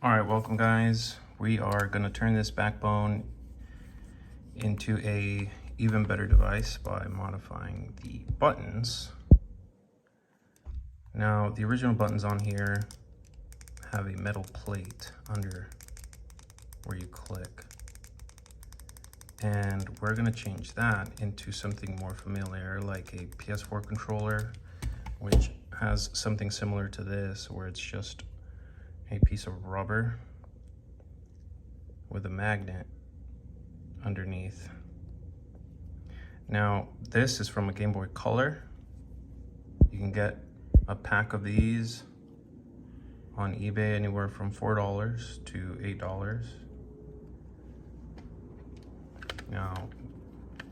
All right, welcome guys. We are gonna turn this backbone into a even better device by modifying the buttons. Now, the original buttons on here have a metal plate under where you click. And we're gonna change that into something more familiar, like a PS4 controller, which has something similar to this, where it's just a piece of rubber with a magnet underneath. Now, this is from a Gameboy Color. You can get a pack of these on eBay anywhere from $4 to $8. Now,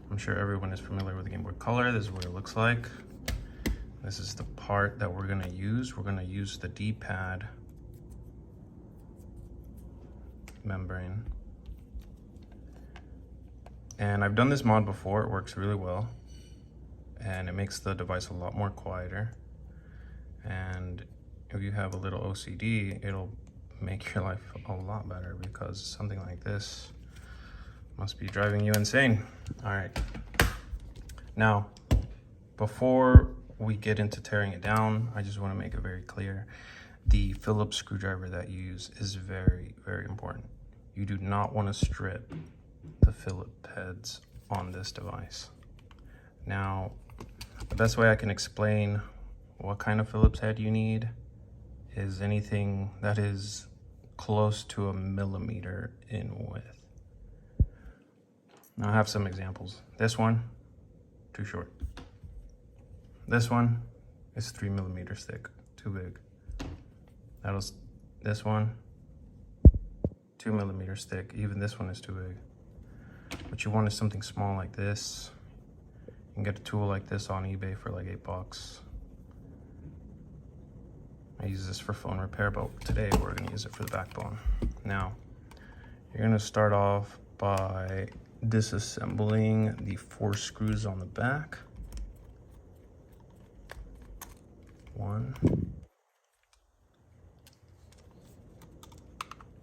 I'm sure everyone is familiar with the Gameboy Color. This is what it looks like. This is the part that we're gonna use. We're gonna use the D-pad membrane. And I've done this mod before. It works really well. And it makes the device a lot more quieter. And if you have a little OCD, it'll make your life a lot better, because something like this must be driving you insane. All right. Now, before we get into tearing it down, I just want to make it very clear. The Phillips screwdriver that you use is very, very important. You do not want to strip the Phillips heads on this device. Now, the best way I can explain what kind of Phillips head you need is anything that is close to 1 millimeter in width. Now I have some examples. This one, too short. This one is 3 millimeters thick, too big. This one, 2 millimeters thick. Even this one is too big. What you want is something small like this. You can get a tool like this on eBay for like $8. I use this for phone repair, but today we're gonna use it for the backbone. Now, you're gonna start off by disassembling the 4 screws on the back. 1,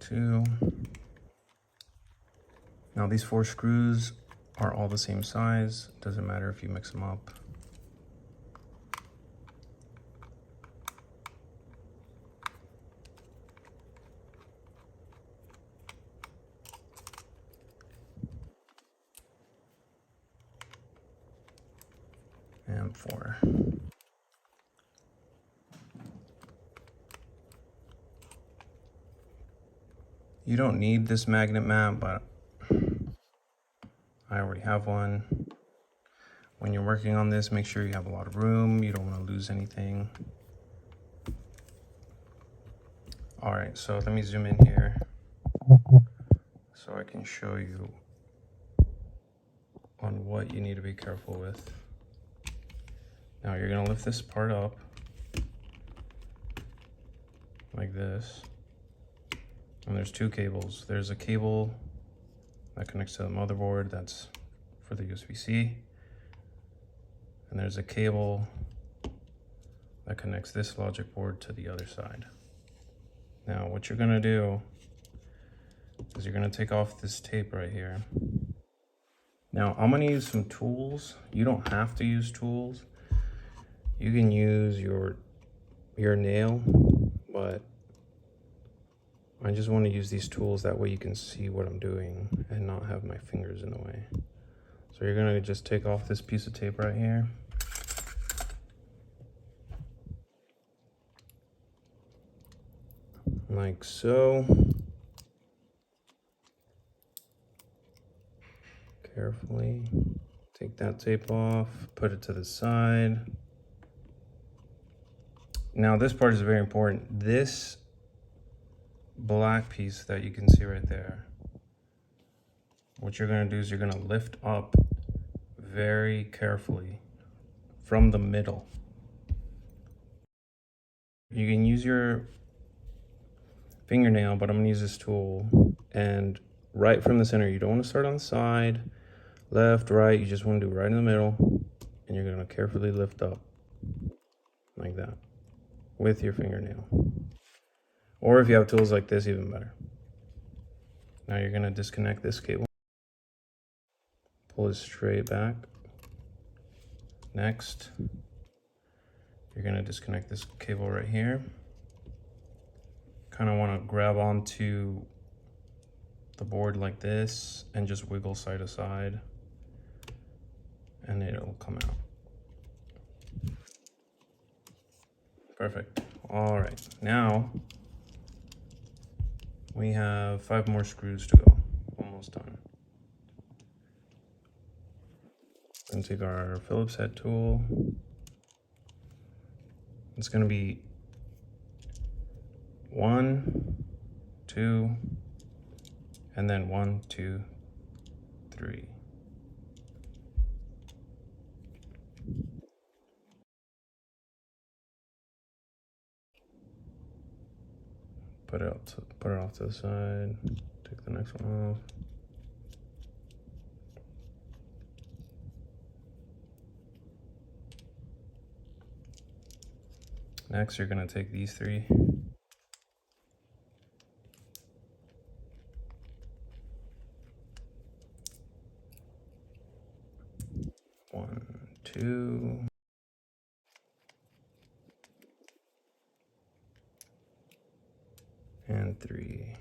2. Now these 4 screws are all the same size. Doesn't matter if you mix them up. And 4. You don't need this magnet mat, but I already have one. When you're working on this, make sure you have a lot of room. You don't want to lose anything. All right, so let me zoom in here so I can show you on what you need to be careful with. Now you're gonna lift this part up like this. And there's 2 cables. There's a cable that connects to the motherboard, that's for the USB-C. And there's a cable that connects this logic board to the other side. Now what you're gonna do is you're gonna take off this tape right here. Now I'm gonna use some tools. You don't have to use tools. You can use your nail, but I just want to use these tools, that way you can see what I'm doing and not have my fingers in the way. So you're gonna just take off this piece of tape right here. Like so. Carefully take that tape off, put it to the side. Now this part is very important. This black piece that you can see right there, what you're gonna do is you're gonna lift up very carefully from the middle. You can use your fingernail, but I'm gonna use this tool, and right from the center. You don't want to start on the side, left, right. You just want to do right in the middle, and you're gonna carefully lift up like that with your fingernail. Or if you have tools like this, even better. Now you're gonna disconnect this cable. Pull it straight back. Next, you're gonna disconnect this cable right here. Kind of want to grab onto the board like this and just wiggle side to side, and it'll come out. Perfect. All right, now we have 5 more screws to go. Almost done. Gonna take our Phillips head tool. It's gonna be 1, 2, and then 1, 2, 3. Put it off to the side. Take the next one off. Next, you're gonna take these 3. 1, 2. And 3.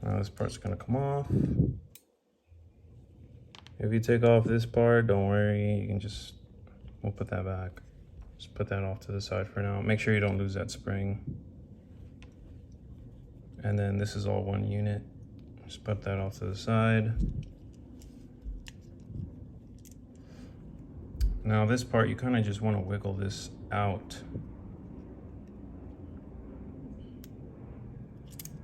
Now this part's gonna come off. If you take off this part, don't worry, you can we'll put that back. Just put that off to the side for now. Make sure you don't lose that spring. And then this is all one unit. Just put that off to the side. Now this part, you kind of just want to wiggle this out.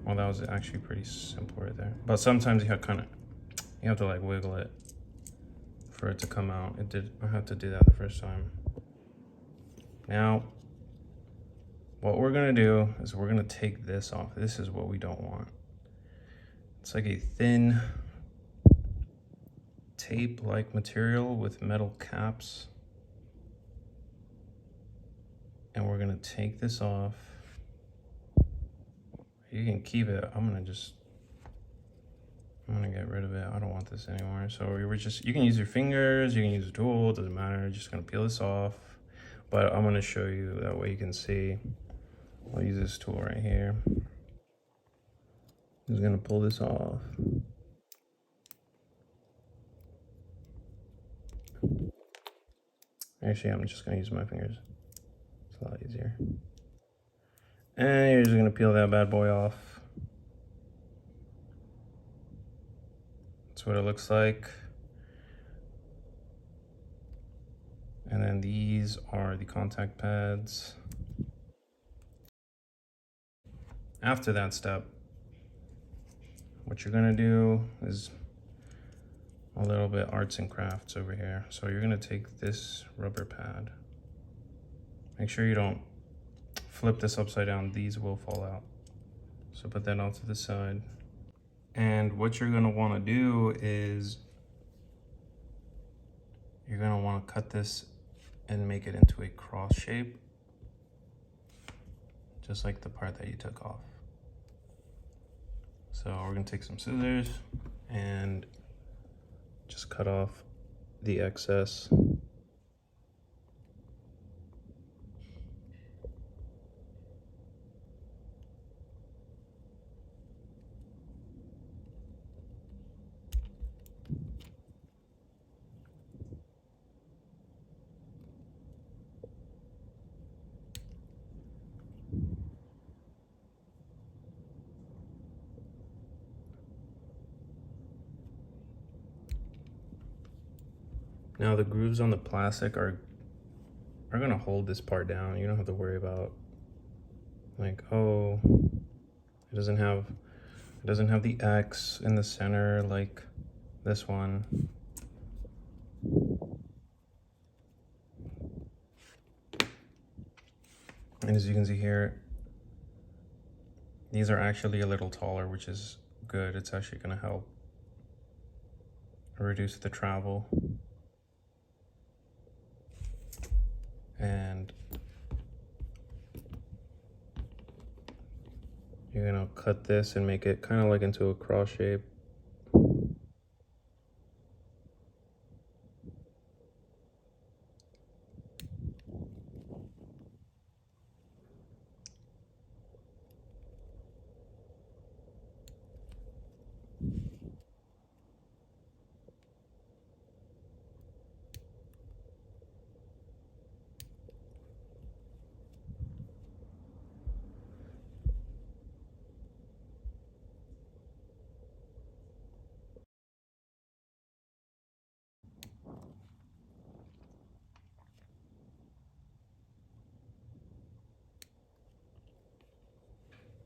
Well, that was actually pretty simple right there. But sometimes you have to like wiggle it for it to come out. I had to do that the first time. Now, what we're gonna do is we're gonna take this off. This is what we don't want. It's like a thin tape-like material with metal caps. And we're gonna take this off. You can keep it. I'm gonna get rid of it. I don't want this anymore. So you can use your fingers, you can use a tool, it doesn't matter. Just gonna peel this off. But I'm gonna show you, that way you can see. I'll use this tool right here. I'm just gonna pull this off. Actually, I'm just gonna use my fingers. It's a lot easier. And you're just gonna peel that bad boy off. That's what it looks like. And then these are the contact pads. After that step, what you're gonna do is a little bit arts and crafts over here. So you're gonna take this rubber pad. Make sure you don't flip this upside down. These will fall out. So put that off to the side. And what you're gonna wanna do is you're gonna wanna cut this and make it into a cross shape, just like the part that you took off. So we're gonna take some scissors and just cut off the excess. Now the grooves on the plastic are gonna hold this part down. You don't have to worry about like, oh, it doesn't have the X in the center like this one. And as you can see here, these are actually a little taller, which is good. It's actually gonna help. reduce the travel. And you're gonna cut this and make it kind of like into a cross shape.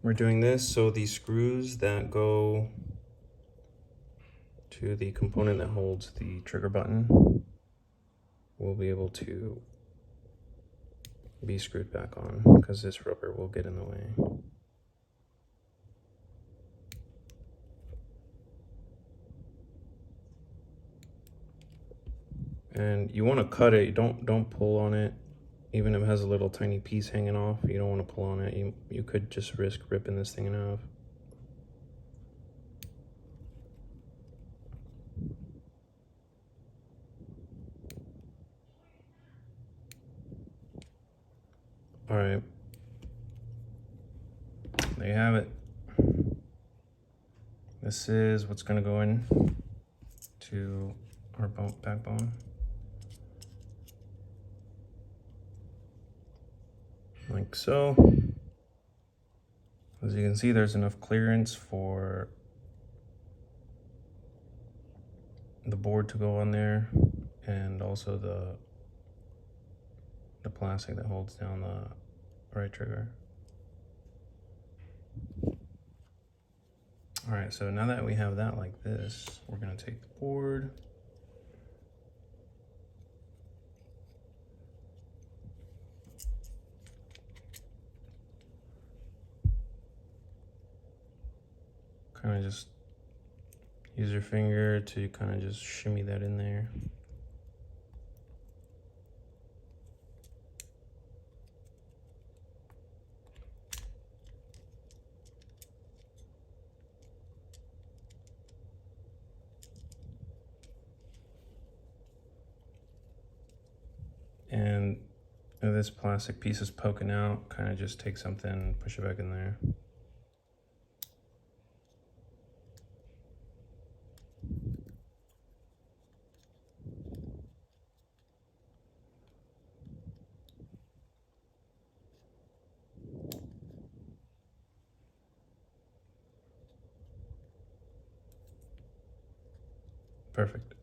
We're doing this so the screws that go to the component that holds the trigger button will be able to be screwed back on, because this rubber will get in the way. And you want to cut it. Don't pull on it. Even if it has a little tiny piece hanging off, you don't want to pull on it. You could just risk ripping this thing in half. All right, there you have it. This is what's going to go in to our backbone. Like so. As you can see, there's enough clearance for the board to go on there, and also the plastic that holds down the right trigger. All right, so now that we have that like this, we're gonna take the board, kind of just use your finger to kind of just shimmy that in there. And if this plastic piece is poking out, kind of just take something, push it back in there. Perfect.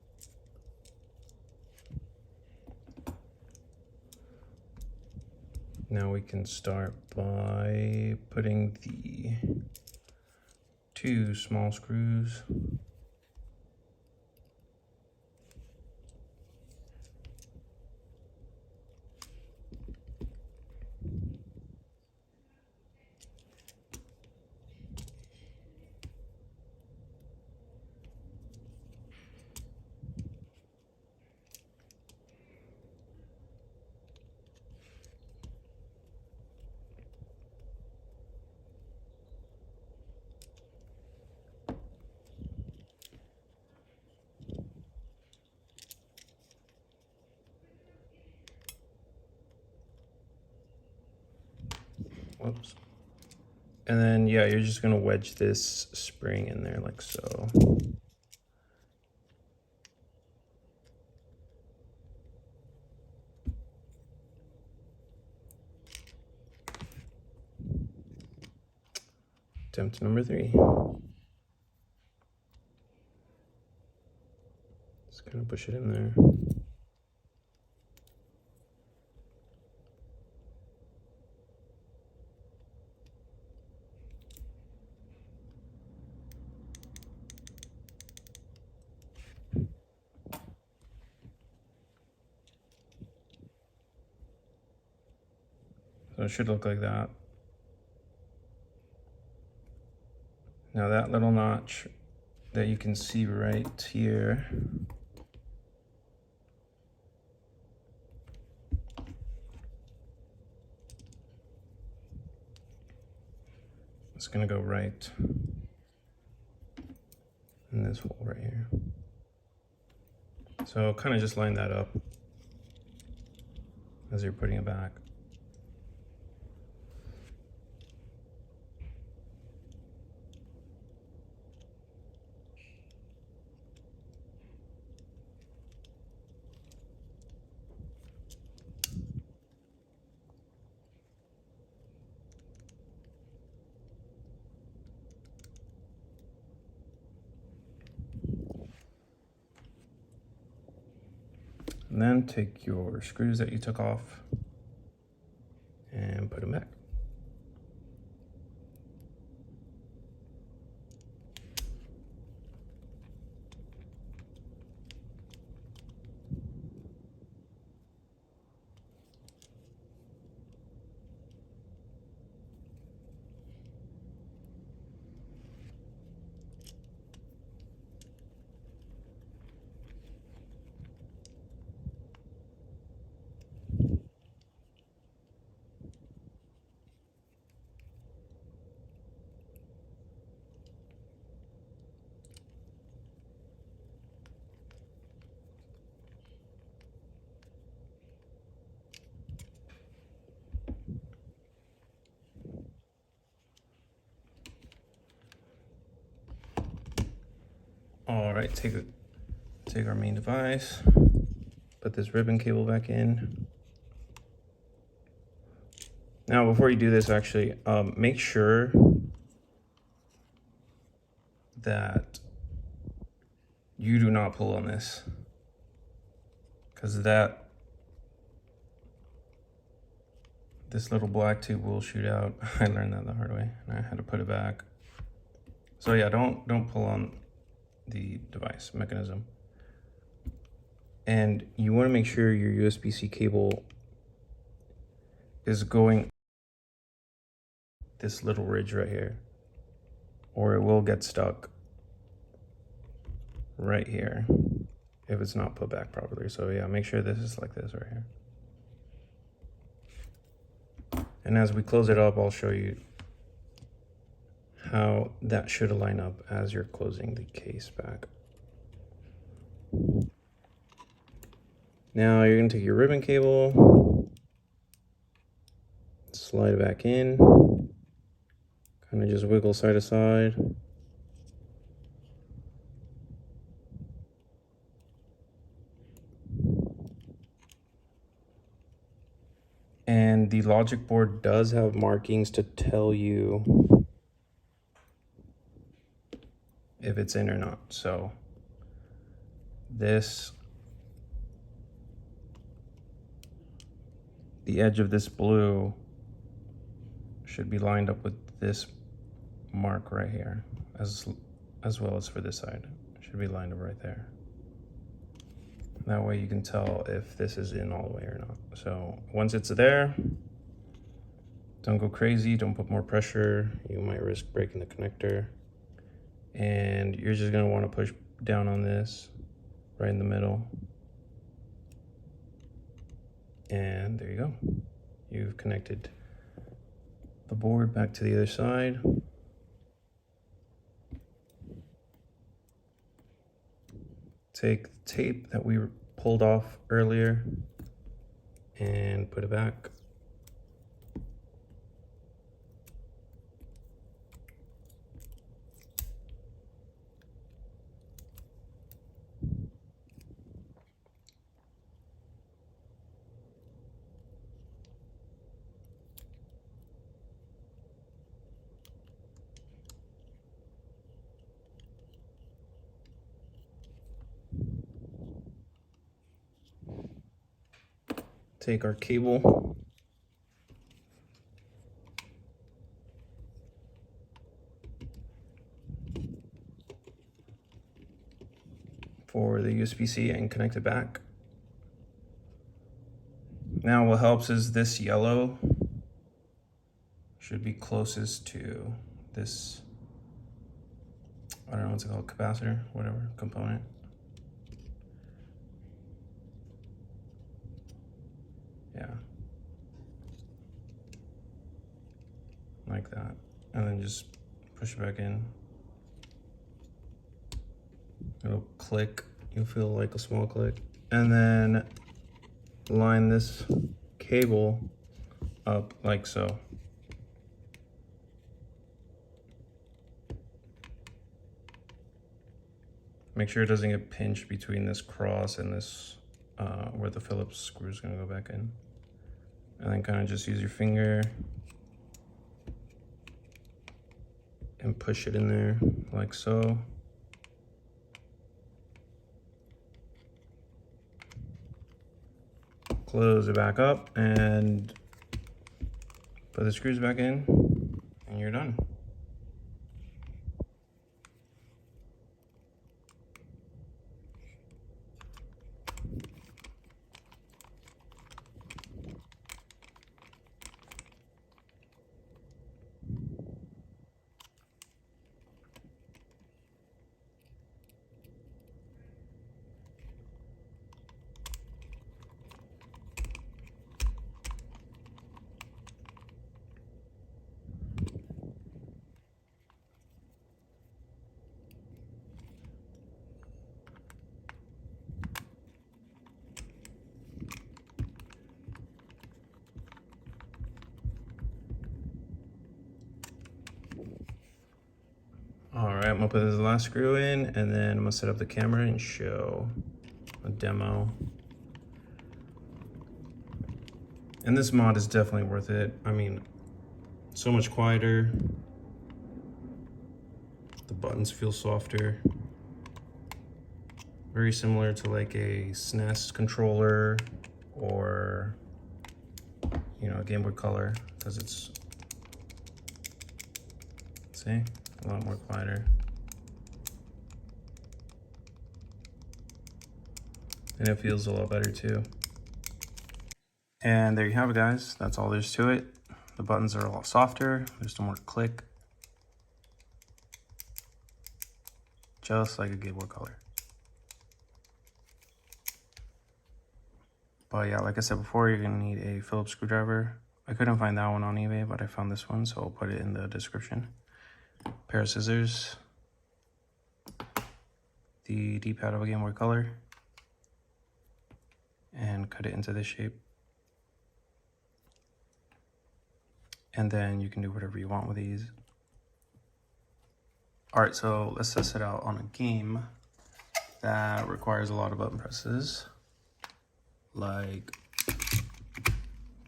Now we can start by putting the 2 small screws . Whoops. And then, yeah, you're just gonna wedge this spring in there like so. Attempt number 3. Just kind of push it in there. So it should look like that. Now that little notch that you can see right here. It's gonna go right in this hole right here. So kind of just line that up as you're putting it back. And then take your screws that you took off and put them back. All right, take our main device, put this ribbon cable back in. Now, before you do this, actually, make sure that you do not pull on this, because this little black tube will shoot out. I learned that the hard way, and I had to put it back. So yeah, don't pull on the device mechanism. And you want to make sure your USB-C cable is going this little ridge right here, or it will get stuck right here if it's not put back properly. So yeah, make sure this is like this right here. And as we close it up, I'll show you how that should line up as you're closing the case back. Now you're gonna take your ribbon cable, slide it back in, kind of just wiggle side to side. And the logic board does have markings to tell you if it's in or not. So the edge of this blue should be lined up with this mark right here, as well as for this side. It should be lined up right there. That way you can tell if this is in all the way or not. So once it's there, don't go crazy, don't put more pressure. You might risk breaking the connector. And you're just gonna wanna push down on this right in the middle. And there you go. You've connected the board back to the other side. Take the tape that we pulled off earlier and put it back. Take our cable, for the USB-C and connect it back. Now what helps is this yellow should be closest to this I don't know what's it called, capacitor, whatever, component. Yeah. Like that. And then just push it back in. It'll click, you'll feel like a small click. And then line this cable up like so. Make sure it doesn't get pinched between this cross and this, where the Phillips screw is gonna go back in. And then kind of just use your finger and push it in there like so. Close it back up and put the screws back in, and you're done. All right, I'm gonna put this last screw in, and then I'm gonna set up the camera and show a demo. And this mod is definitely worth it. I mean, so much quieter. The buttons feel softer. Very similar to like a SNES controller or, you know, a Gameboy Color, because it's, see, a lot more quieter. And it feels a lot better too. And there you have it, guys. That's all there's to it. The buttons are a lot softer. There's no more click. Just like a Gameboy Color. But yeah, like I said before, you're gonna need a Phillips screwdriver. I couldn't find that one on eBay, but I found this one, so I'll put it in the description. Pair of scissors. The D-pad of a Gameboy Color. And cut it into this shape. And then you can do whatever you want with these. All right, so let's test it out on a game that requires a lot of button presses, like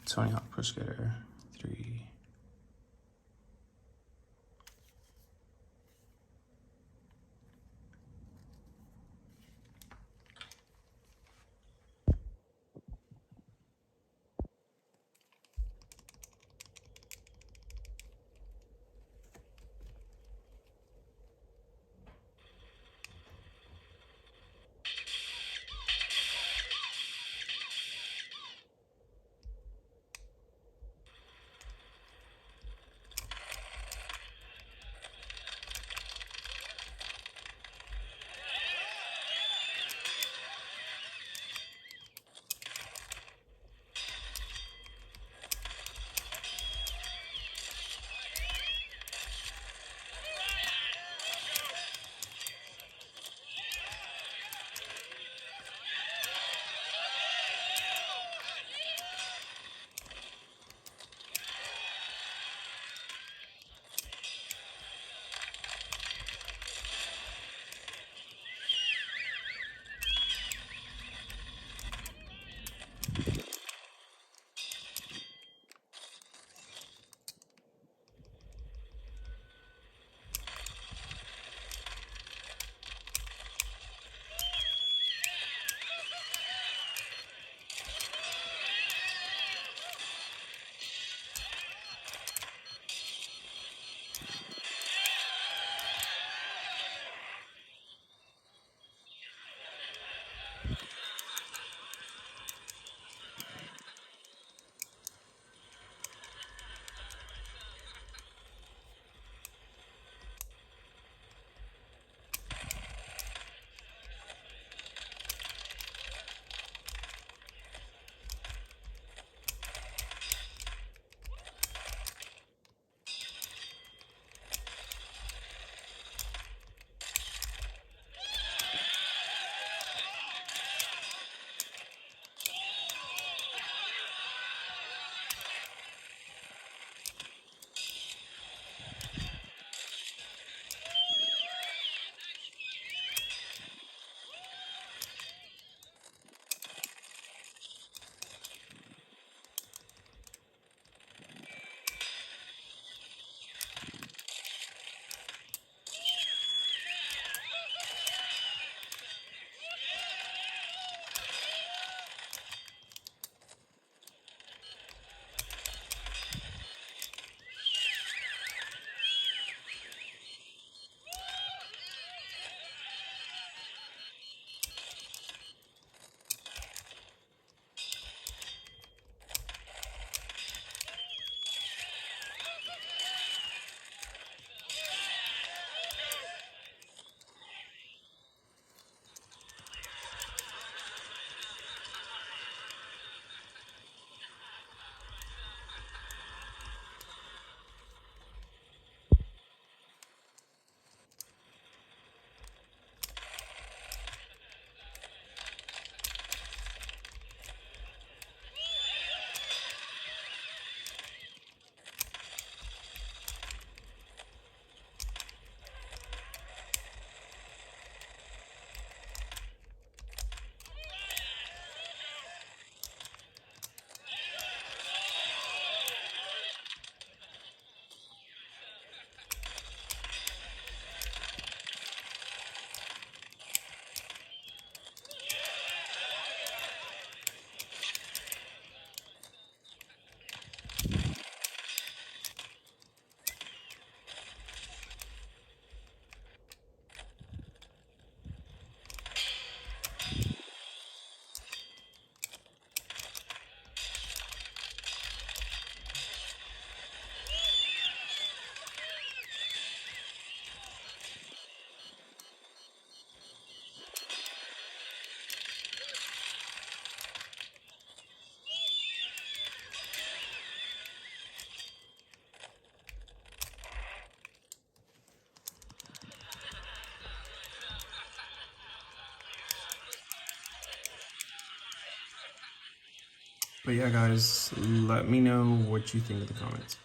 Tony Hawk Pro Skater 3. But yeah, guys, let me know what you think in the comments.